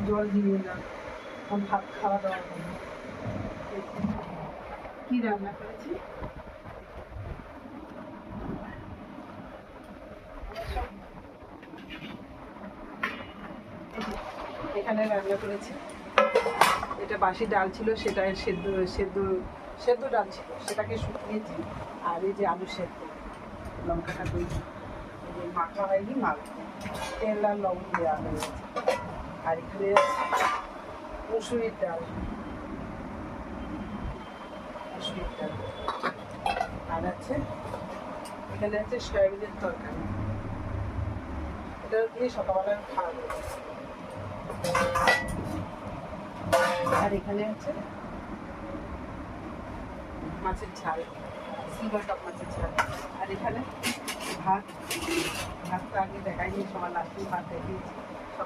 জল দিয়ে এলাম, ভাত খাওয়া দাওয়া করবো। কি রান্না করেছি এখানে রান্না করেছি, এটা বাসি ডাল ছিল, সেটা সেদ্ধ সেদ্ধ সেদ্ধ ডাল ছিল, সেটাকে শুকিয়েছি। আর এই যে আলু সেদ্ধ, লঙ্কাটা দিয়েছি, মাখা হয়নি, মাখা তেল আর লবণ দেওয়া হয়েছে। আর এখানে মুসুরির ডাল, মুসুরির ডাল, আর আছে এখানে আছে সয়াবিনের তরকারি, এটা দিয়ে সকালবেলা খাওয়া যাবে। আর এখানে আছে মাছের ঝাল, সিলভার কাপ মাছের ঝাল। আর এখানে ভাত, ভাতটা আগে দেখাইনি, সবার লাস্টে ভাত দেখিয়েছি।